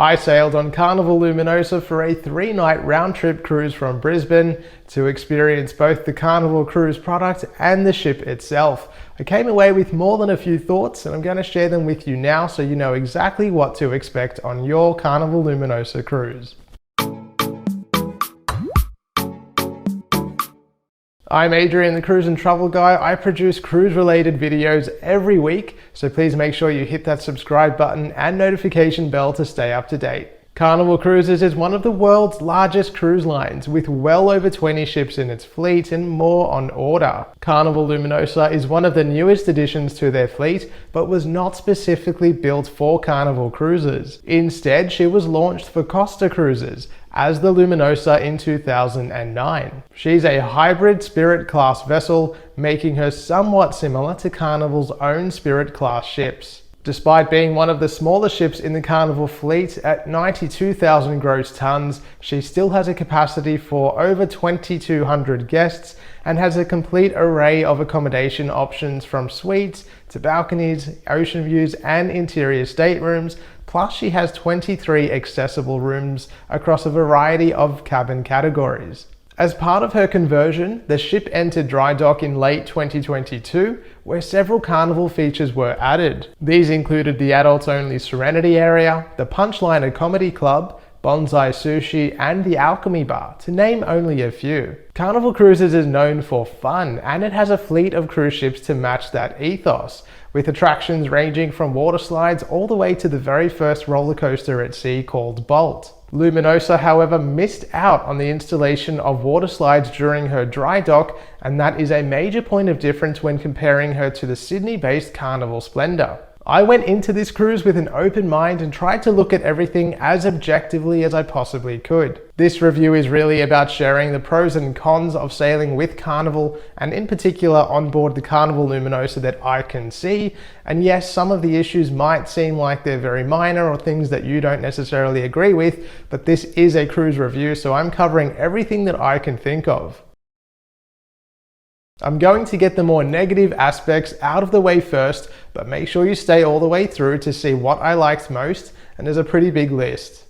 I sailed on Carnival Luminosa for a 3-night round-trip cruise from Brisbane to experience both the Carnival Cruise product and the ship itself. I came away with more than a few thoughts, and I'm going to share them with you now so you know exactly what to expect on your Carnival Luminosa cruise. I'm Adrian, the Cruise and Travel Guy. I produce cruise-related videos every week, so please make sure you hit that subscribe button and notification bell to stay up to date. Carnival Cruises is one of the world's largest cruise lines, with well over 20 ships in its fleet and more on order. Carnival Luminosa is one of the newest additions to their fleet, but was not specifically built for Carnival Cruises. Instead, she was launched for Costa Cruises as the Luminosa in 2009. She's a hybrid Spirit class vessel, making her somewhat similar to Carnival's own Spirit class ships. Despite being one of the smaller ships in the Carnival fleet at 92,000 gross tons, she still has a capacity for over 2,200 guests and has a complete array of accommodation options from suites to balconies, ocean views and interior staterooms. Plus she has 23 accessible rooms across a variety of cabin categories. As part of her conversion, the ship entered dry dock in late 2022, where several Carnival features were added. These included the adults-only Serenity area, the Punchliner Comedy Club, Bonsai Sushi, and the Alchemy Bar, to name only a few. Carnival Cruises is known for fun, and it has a fleet of cruise ships to match that ethos, with attractions ranging from water slides all the way to the very first roller coaster at sea called Bolt. Luminosa, however, missed out on the installation of water slides during her dry dock, and that is a major point of difference when comparing her to the Sydney-based Carnival Splendor. I went into this cruise with an open mind and tried to look at everything as objectively as I possibly could. This review is really about sharing the pros and cons of sailing with Carnival, and in particular on board the Carnival Luminosa that I can see. And yes, some of the issues might seem like they're very minor or things that you don't necessarily agree with, but this is a cruise review, so I'm covering everything that I can think of. I'm going to get the more negative aspects out of the way first, but make sure you stay all the way through to see what I liked most, and there's a pretty big list.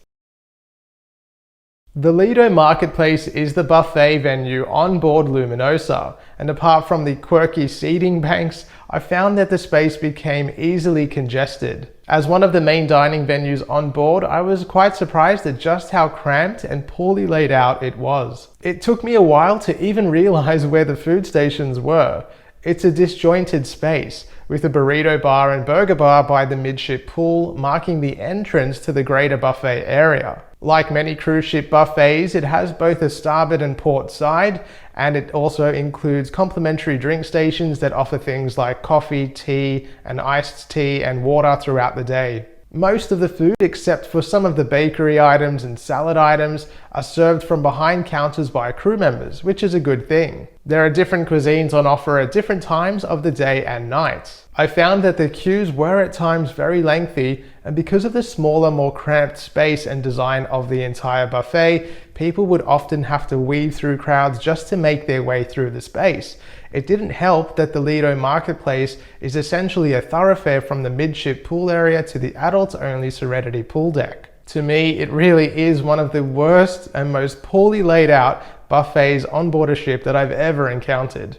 The Lido Marketplace is the buffet venue on board Luminosa, and apart from the quirky seating banks, I found that the space became easily congested. As one of the main dining venues on board, I was quite surprised at just how cramped and poorly laid out it was. It took me a while to even realize where the food stations were. It's a disjointed space, with a burrito bar and burger bar by the midship pool marking the entrance to the greater buffet area. Like many cruise ship buffets, it has both a starboard and port side, and it also includes complimentary drink stations that offer things like coffee, tea, and iced tea and water throughout the day. Most of the food, except for some of the bakery items and salad items, are served from behind counters by crew members, which is a good thing. There are different cuisines on offer at different times of the day and night. I found that the queues were at times very lengthy, and because of the smaller, more cramped space and design of the entire buffet, people would often have to weave through crowds just to make their way through the space. It didn't help that the Lido Marketplace is essentially a thoroughfare from the midship pool area to the adults-only Serenity pool deck. To me, it really is one of the worst and most poorly laid out buffets on board a ship that I've ever encountered.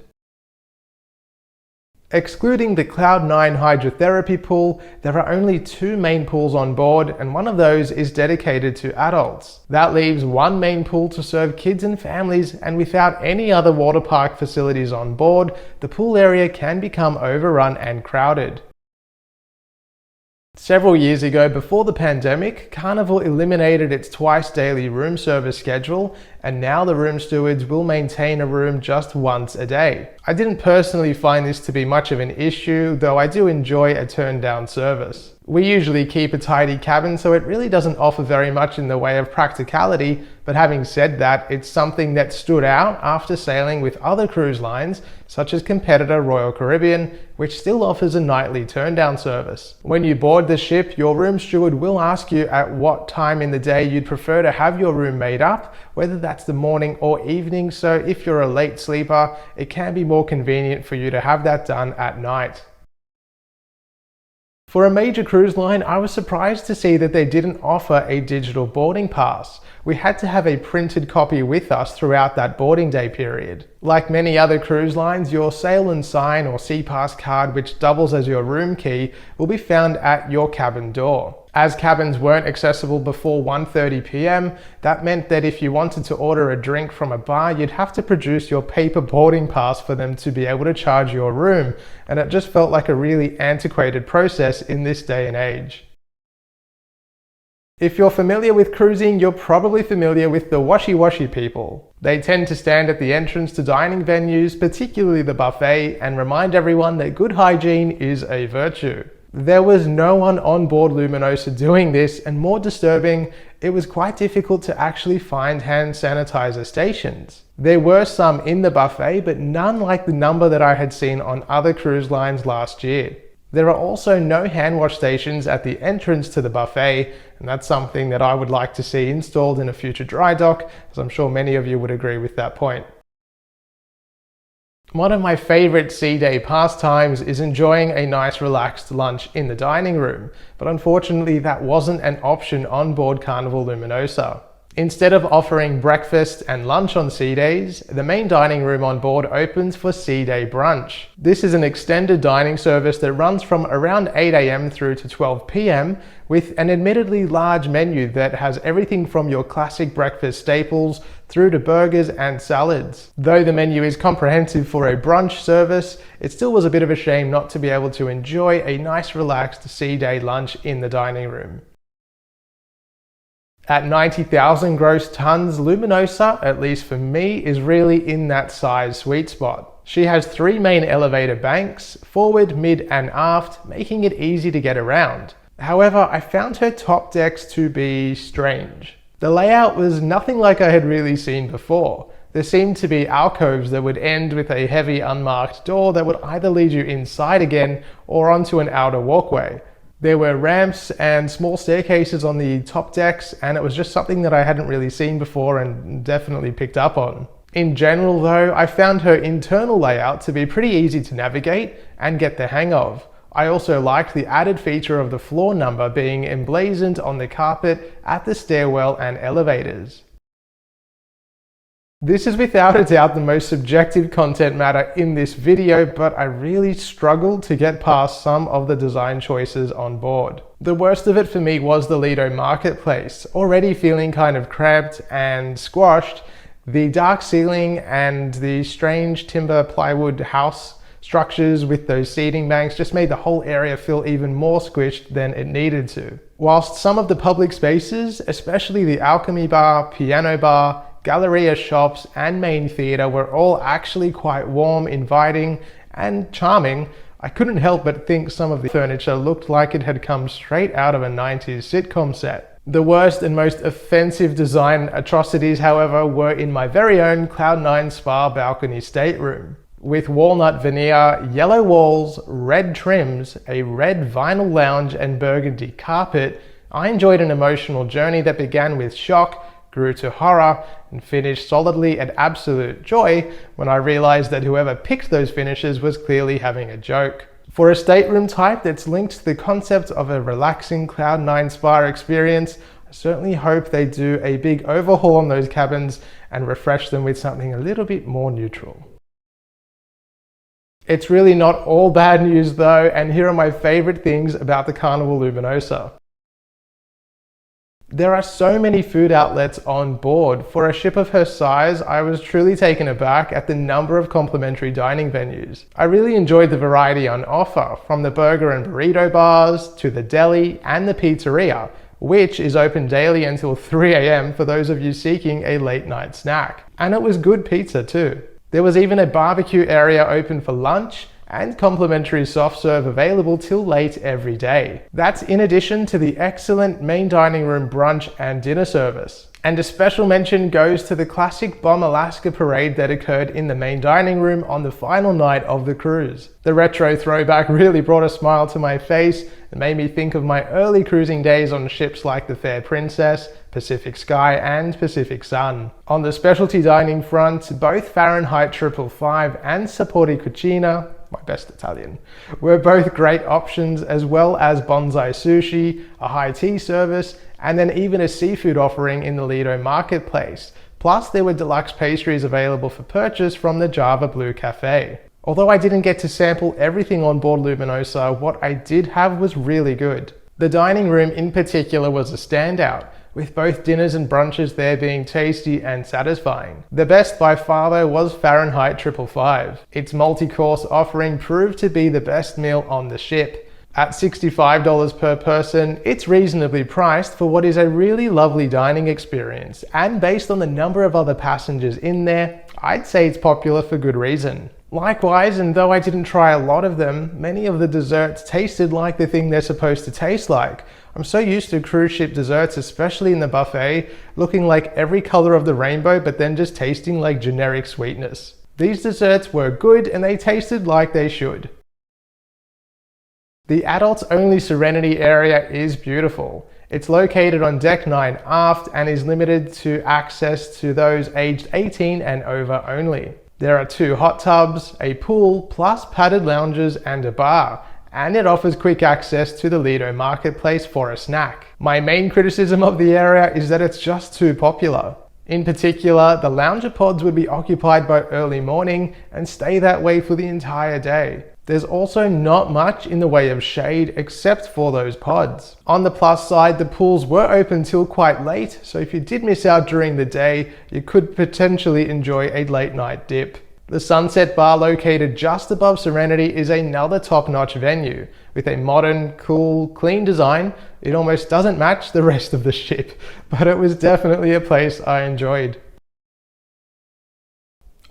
Excluding the Cloud9 hydrotherapy pool, there are only 2 main pools on board, and one of those is dedicated to adults. That leaves one main pool to serve kids and families, and without any other water park facilities on board, the pool area can become overrun and crowded. Several years ago, before the pandemic, Carnival eliminated its twice daily room service schedule, and now the room stewards will maintain a room just once a day. I didn't personally find this to be much of an issue, though I do enjoy a turn-down service. We usually keep a tidy cabin, so it really doesn't offer very much in the way of practicality, but having said that, it's something that stood out after sailing with other cruise lines, such as competitor Royal Caribbean, which still offers a nightly turn-down service. When you board the ship, your room steward will ask you at what time in the day you'd prefer to have your room made up, whether that's the morning or evening, so if you're a late sleeper, it can be more convenient for you to have that done at night. For a major cruise line, I was surprised to see that they didn't offer a digital boarding pass. We had to have a printed copy with us throughout that boarding day period. Like many other cruise lines, your sail and sign or sea pass card, which doubles as your room key, will be found at your cabin door. As cabins weren't accessible before 1:30 p.m, that meant that if you wanted to order a drink from a bar, you'd have to produce your paper boarding pass for them to be able to charge your room, and it just felt like a really antiquated process in this day and age. If you're familiar with cruising, you're probably familiar with the washy-washy people. They tend to stand at the entrance to dining venues, particularly the buffet, and remind everyone that good hygiene is a virtue. There was no one on board Luminosa doing this, and more disturbing, it was quite difficult to actually find hand sanitizer stations. There were some in the buffet, but none like the number that I had seen on other cruise lines last year. There are also no hand wash stations at the entrance to the buffet, and that's something that I would like to see installed in a future dry dock, as I'm sure many of you would agree with that point. One of my favorite sea day pastimes is enjoying a nice relaxed lunch in the dining room, but unfortunately that wasn't an option on board Carnival Luminosa. Instead of offering breakfast and lunch on sea days, the main dining room on board opens for sea day brunch. This is an extended dining service that runs from around 8 a.m. through to 12 p.m. with an admittedly large menu that has everything from your classic breakfast staples through to burgers and salads. Though the menu is comprehensive for a brunch service, it still was a bit of a shame not to be able to enjoy a nice relaxed sea day lunch in the dining room. At 90,000 gross tons, Luminosa, at least for me, is really in that size sweet spot. She has 3 main elevator banks, forward, mid and aft, making it easy to get around. However, I found her top decks to be strange. The layout was nothing like I had really seen before. There seemed to be alcoves that would end with a heavy unmarked door that would either lead you inside again or onto an outer walkway. There were ramps and small staircases on the top decks, and it was just something that I hadn't really seen before and definitely picked up on. In general though, I found her internal layout to be pretty easy to navigate and get the hang of. I also liked the added feature of the floor number being emblazoned on the carpet at the stairwell and elevators. This is without a doubt the most subjective content matter in this video, but I really struggled to get past some of the design choices on board. The worst of it for me was the Lido Marketplace. Already feeling kind of cramped and squashed, the dark ceiling and the strange timber plywood house structures with those seating banks just made the whole area feel even more squished than it needed to. Whilst some of the public spaces, especially the Alchemy Bar, Piano Bar, Galleria shops and main theatre were all actually quite warm, inviting and charming, I couldn't help but think some of the furniture looked like it had come straight out of a 90s sitcom set. The worst and most offensive design atrocities, however, were in my very own Cloud9 Spa balcony stateroom. With walnut veneer, yellow walls, red trims, a red vinyl lounge and burgundy carpet, I enjoyed an emotional journey that began with shock, grew to horror, and finished solidly at absolute joy when I realized that whoever picked those finishes was clearly having a joke. For a stateroom type that's linked to the concept of a relaxing Cloud9 Spa experience, I certainly hope they do a big overhaul on those cabins and refresh them with something a little bit more neutral. It's really not all bad news though, and here are my favorite things about the Carnival Luminosa. There are so many food outlets on board. For a ship of her size, I was truly taken aback at the number of complimentary dining venues. I really enjoyed the variety on offer, from the burger and burrito bars to the deli and the pizzeria, which is open daily until 3 a.m. for those of you seeking a late night snack. And it was good pizza too. There was even a barbecue area open for lunch and complimentary soft serve available till late every day. That's in addition to the excellent main dining room brunch and dinner service. And a special mention goes to the classic Bomb Alaska parade that occurred in the main dining room on the final night of the cruise. The retro throwback really brought a smile to my face and made me think of my early cruising days on ships like the Fair Princess, Pacific Sky and Pacific Sun. On the specialty dining front, both Fahrenheit 555 and Sapori Cucina, my best Italian, were both great options, as well as Bonsai Sushi, a high tea service, and then even a seafood offering in the Lido marketplace. Plus, there were deluxe pastries available for purchase from the Java Blue Cafe. Although I didn't get to sample everything on board Luminosa, what I did have was really good. The dining room in particular was a standout, with both dinners and brunches there being tasty and satisfying. The best by far though was Fahrenheit 555. Its multi-course offering proved to be the best meal on the ship. At $65 per person, it's reasonably priced for what is a really lovely dining experience, and based on the number of other passengers in there, I'd say it's popular for good reason. Likewise, and though I didn't try a lot of them, many of the desserts tasted like the thing they're supposed to taste like. I'm so used to cruise ship desserts, especially in the buffet, looking like every color of the rainbow but then just tasting like generic sweetness. These desserts were good and they tasted like they should. The adults only Serenity area is beautiful. It's located on deck 9 aft and is limited to access to those aged 18 and over only. There are 2 hot tubs, a pool, plus padded lounges and a bar, and it offers quick access to the Lido marketplace for a snack. My main criticism of the area is that it's just too popular. In particular, the lounger pods would be occupied by early morning and stay that way for the entire day. There's also not much in the way of shade except for those pods. On the plus side, the pools were open till quite late, so if you did miss out during the day, you could potentially enjoy a late night dip. The Sunset Bar, located just above Serenity, is another top-notch venue. With a modern, cool, clean design, it almost doesn't match the rest of the ship, but it was definitely a place I enjoyed.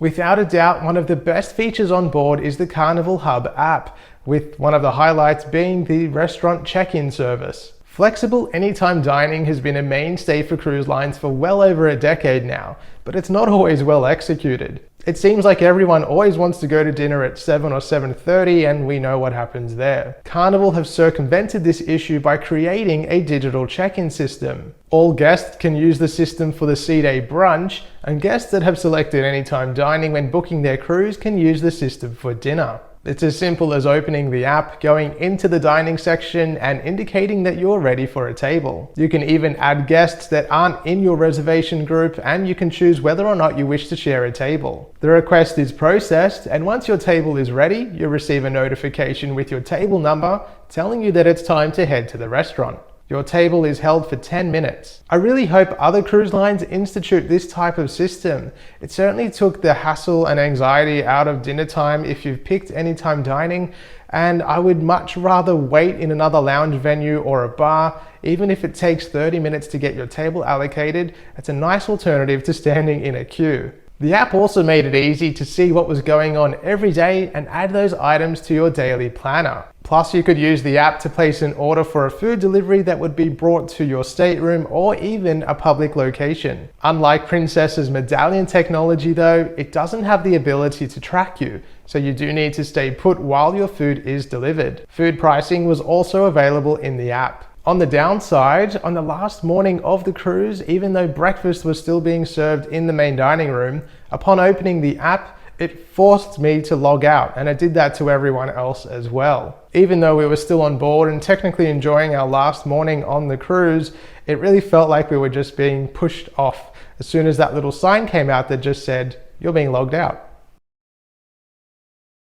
Without a doubt, one of the best features on board is the Carnival Hub app, with one of the highlights being the restaurant check-in service. Flexible anytime dining has been a mainstay for cruise lines for well over a decade now, but it's not always well executed. It seems like everyone always wants to go to dinner at 7 or 7:30, and we know what happens there. Carnival have circumvented this issue by creating a digital check-in system. All guests can use the system for the sea day brunch, and guests that have selected anytime dining when booking their cruise can use the system for dinner. It's as simple as opening the app, going into the dining section, and indicating that you're ready for a table. You can even add guests that aren't in your reservation group, and you can choose whether or not you wish to share a table. The request is processed, and once your table is ready, you'll receive a notification with your table number telling you that it's time to head to the restaurant. Your table is held for 10 minutes. I really hope other cruise lines institute this type of system. It certainly took the hassle and anxiety out of dinner time if you've picked anytime dining, and I would much rather wait in another lounge venue or a bar, even if it takes 30 minutes to get your table allocated. It's a nice alternative to standing in a queue. The app also made it easy to see what was going on every day and add those items to your daily planner. Plus, you could use the app to place an order for a food delivery that would be brought to your stateroom or even a public location. Unlike Princess's medallion technology though, it doesn't have the ability to track you, so you do need to stay put while your food is delivered. Food pricing was also available in the app. On the downside, on the last morning of the cruise, even though breakfast was still being served in the main dining room, upon opening the app, it forced me to log out, and it did that to everyone else as well. Even though we were still on board and technically enjoying our last morning on the cruise, it really felt like we were just being pushed off as soon as that little sign came out that just said, "You're being logged out."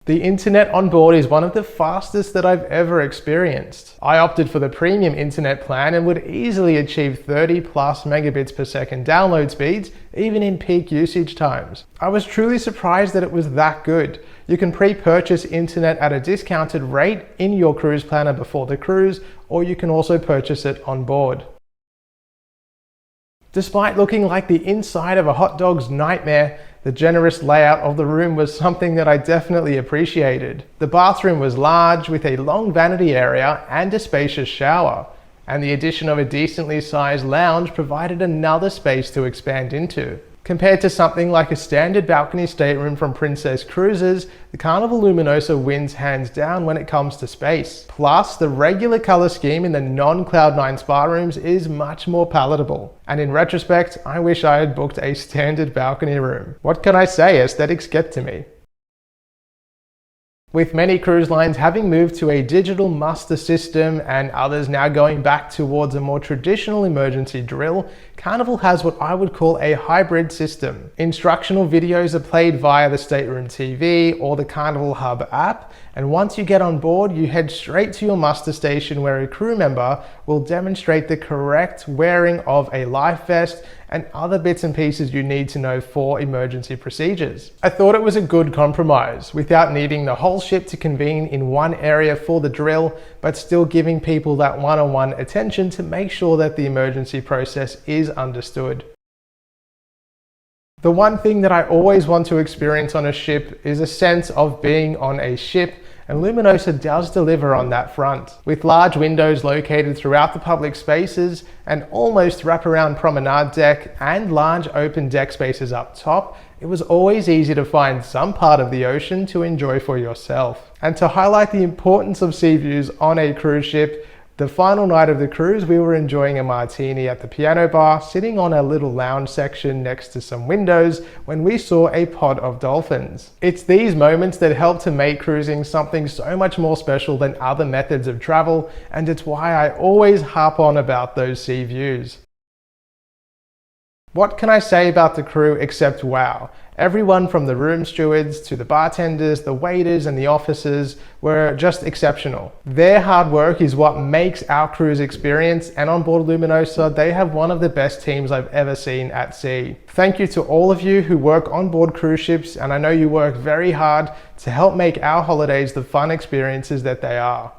The internet on board is one of the fastest that I've ever experienced. I opted for the premium internet plan and would easily achieve 30 plus megabits per second download speeds, even in peak usage times. I was truly surprised that it was that good. You can pre-purchase internet at a discounted rate in your cruise planner before the cruise, or you can also purchase it on board. Despite looking like the inside of a hot dog's nightmare, the generous layout of the room was something that I definitely appreciated. The bathroom was large with a long vanity area and a spacious shower, and the addition of a decently sized lounge provided another space to expand into. Compared to something like a standard balcony stateroom from Princess Cruises, the Carnival Luminosa wins hands down when it comes to space. Plus, the regular color scheme in the non-Cloud9 spa rooms is much more palatable. And in retrospect, I wish I had booked a standard balcony room. What can I say? Aesthetics get to me. With many cruise lines having moved to a digital muster system and others now going back towards a more traditional emergency drill, Carnival has what I would call a hybrid system. Instructional videos are played via the Stateroom TV or the Carnival Hub app, and once you get on board, you head straight to your muster station where a crew member will demonstrate the correct wearing of a life vest and other bits and pieces you need to know for emergency procedures. I thought it was a good compromise, without needing the whole ship to convene in one area for the drill, but still giving people that one-on-one attention to make sure that the emergency process is understood. The one thing that I always want to experience on a ship is a sense of being on a ship, and Luminosa does deliver on that front. With large windows located throughout the public spaces, an almost wraparound promenade deck, and large open deck spaces up top, it was always easy to find some part of the ocean to enjoy for yourself. And to highlight the importance of sea views on a cruise ship, the final night of the cruise, we were enjoying a martini at the piano bar, sitting on a little lounge section next to some windows when we saw a pod of dolphins. It's these moments that help to make cruising something so much more special than other methods of travel, and it's why I always harp on about those sea views. What can I say about the crew except wow? Everyone from the room stewards to the bartenders, the waiters and the officers were just exceptional. Their hard work is what makes our cruise experience, and on board Luminosa, they have one of the best teams I've ever seen at sea. Thank you to all of you who work on board cruise ships, and I know you work very hard to help make our holidays the fun experiences that they are.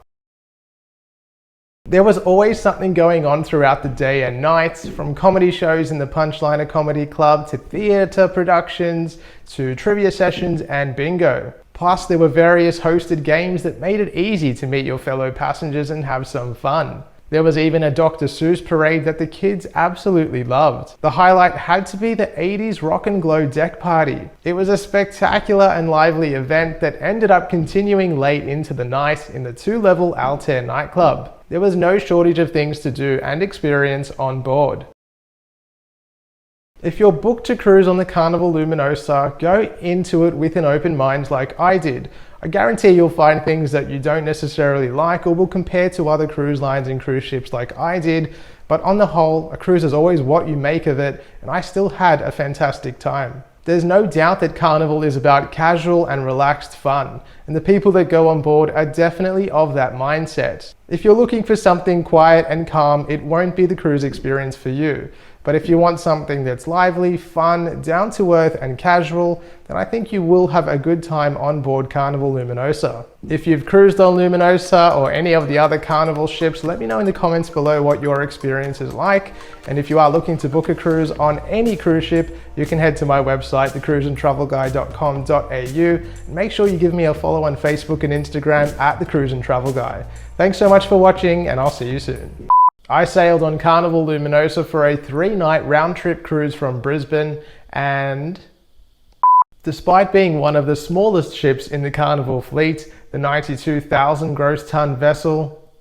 There was always something going on throughout the day and night, from comedy shows in the Punchliner Comedy Club to theatre productions to trivia sessions and bingo. Plus, there were various hosted games that made it easy to meet your fellow passengers and have some fun. There was even a Dr. Seuss parade that the kids absolutely loved. The highlight had to be the 80s Rock and Glow deck party. It was a spectacular and lively event that ended up continuing late into the night in the 2-level Altair nightclub. There was no shortage of things to do and experience on board. If you're booked to cruise on the Carnival Luminosa, go into it with an open mind like I did. I guarantee you'll find things that you don't necessarily like or will compare to other cruise lines and cruise ships like I did, but on the whole, a cruise is always what you make of it, and I still had a fantastic time. There's no doubt that Carnival is about casual and relaxed fun, and the people that go on board are definitely of that mindset. If you're looking for something quiet and calm, it won't be the cruise experience for you. But if you want something that's lively, fun, down to earth and casual, then I think you will have a good time on board Carnival Luminosa. If you've cruised on Luminosa or any of the other Carnival ships, let me know in the comments below what your experience is like. And if you are looking to book a cruise on any cruise ship, you can head to my website, thecruiseandtravelguy.com.au, and make sure you give me a follow on Facebook and Instagram at The Cruise and Travel Guy. Thanks so much for watching, and I'll see you soon. I sailed on Carnival Luminosa for a 3-night round-trip cruise from Brisbane, and despite being one of the smallest ships in the Carnival fleet, the 92,000 gross ton vessel,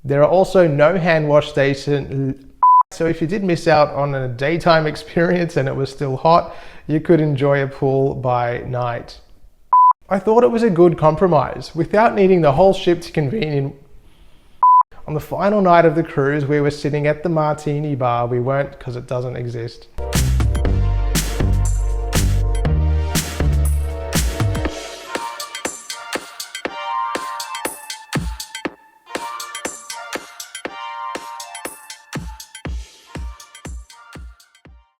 there are also no hand wash stations. So if you did miss out on a daytime experience and it was still hot, you could enjoy a pool by night. I thought it was a good compromise, without needing the whole ship to convene in. On the final night of the cruise, we were sitting at the Martini Bar. We weren't, because it doesn't exist.